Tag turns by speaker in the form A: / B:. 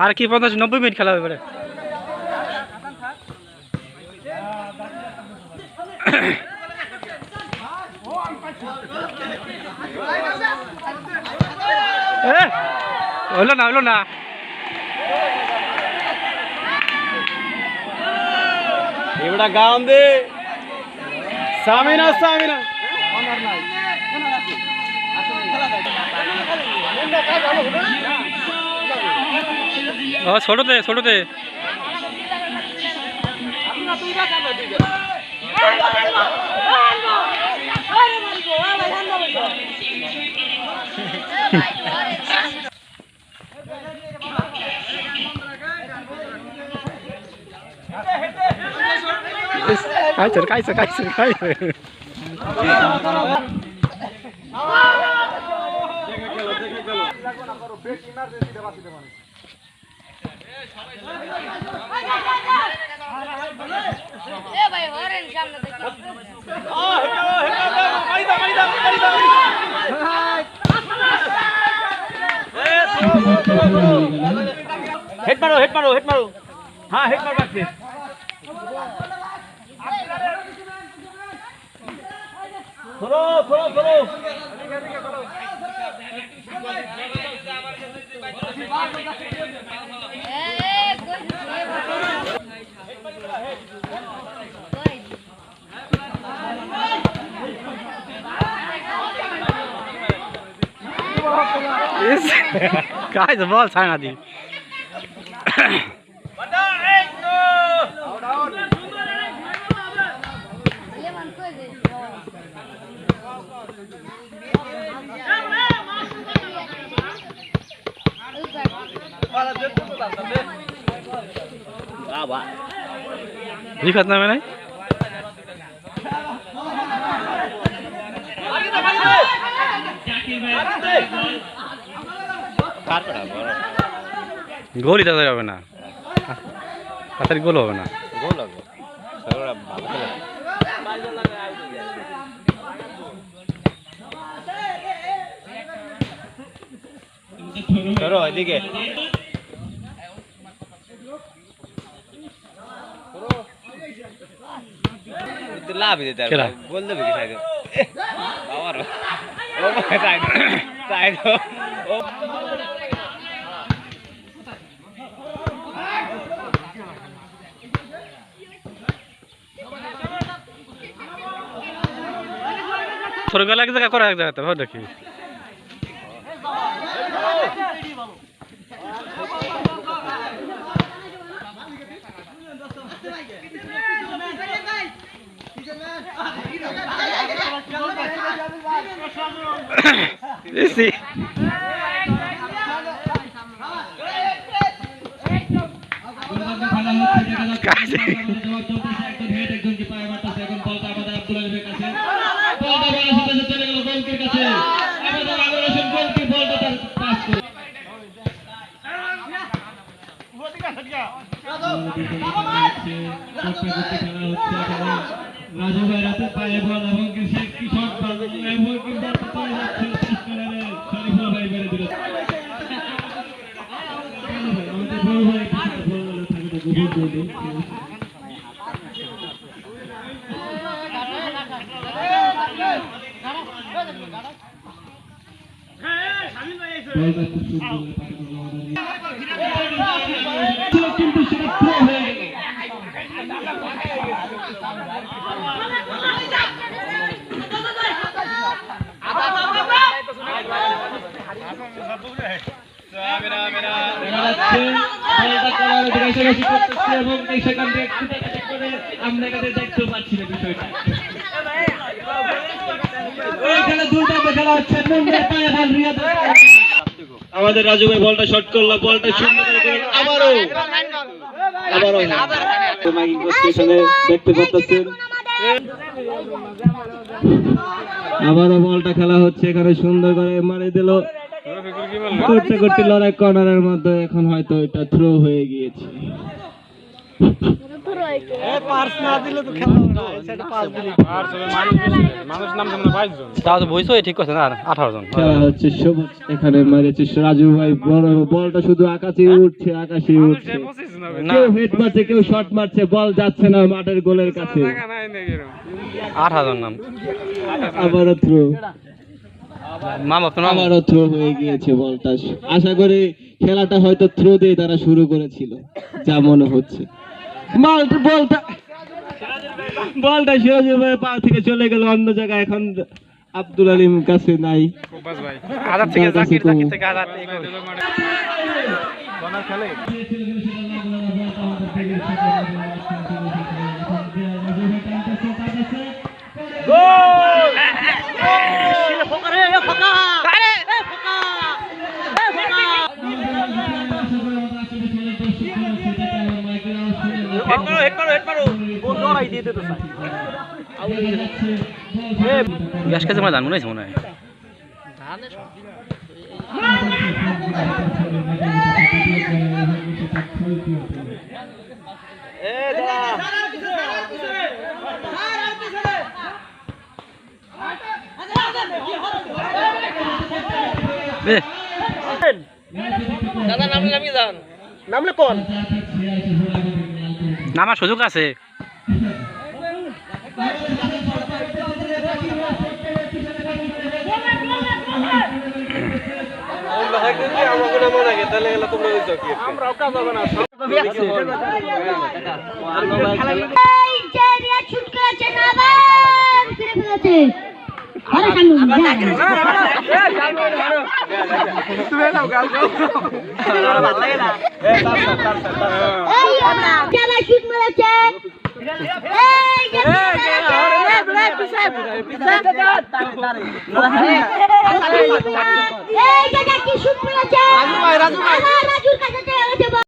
A: আর কি 50-90 মিনিট খেলা হবে এবারে। হলো না হলো না।
B: এবারে গান দে সামিনা সামিনা
A: ছোটতে ছোটতে কাইছে কাইছে কাইছে কাইছে
B: हेड मारो हेड मारो हेड मारो हाँ हेड मारो बाकी थोड़ो थोड़ो थोड़ो
A: काय बॉल सांगा दी दिखत नाही नाही গোলই তো হবে না তাড়াতাড়ি গোল হবে না
B: গোল হবে সরোরা ভালো খেলে সরো এদিকে লাভ দিতে গোল দেবে কি সাইড বাবার ও সাইড সাইড ও
A: थोड़ा गला एक जगह करा एक जगह तो देखिए इसी
C: राजू भाई रात पाए बॉल এবং কি সে কি শট পাবে এবং কি বল পায়ে যাচ্ছে শরীফুল ভাই বেরে দিল আমাদের বড় ভাই বল থাকে তো গোল দিল কিন্তু সেটা থ্রো হয়ে গেল আমাদের রাজু ভাই বলটা শট করলো বলটা সুন্দর আবারও দেখতে পাচ্ছেন আবারও বলটা খেলা হচ্ছে এখানে সুন্দর করে মারে দিল করতে করতে লড়াই কর্নারের মধ্যে এখন হয়তো এটা থ্রো হয়ে গিয়েছে
A: তাও তো বইছো ঠিক করছে না 18 জন
C: খেলা হচ্ছে সবুজ এখানে মারেছে রাজু ভাই বড় বলটা শুধু আকাশে উঠছে কেউ হেড মারছে কেউ শট মারছে বল যাচ্ছে না মাঠের গোলের কাছে
A: 18 জন নাম
C: আবারও থ্রো
A: মামা তো নাম
C: আবারও থ্রো হয়ে গিয়েছে বলটা আশা করি খেলাটা হয়তো থ্রো দিয়ে তারা শুরু করেছিল যা মনে হচ্ছে বলটা সিরাজুল ভাইয়ের পা থেকে চলে গেল অন্য জায়গায় এখন আব্দুল আলিম কাছে নাই
A: ভাই আজাদ থেকে জাকির থেকে আজাদ গ্যাস কাছে মানে ধান মনে হয়
B: নামলে কোন
A: নামার সুযোগ আছে
D: রাজু ভাই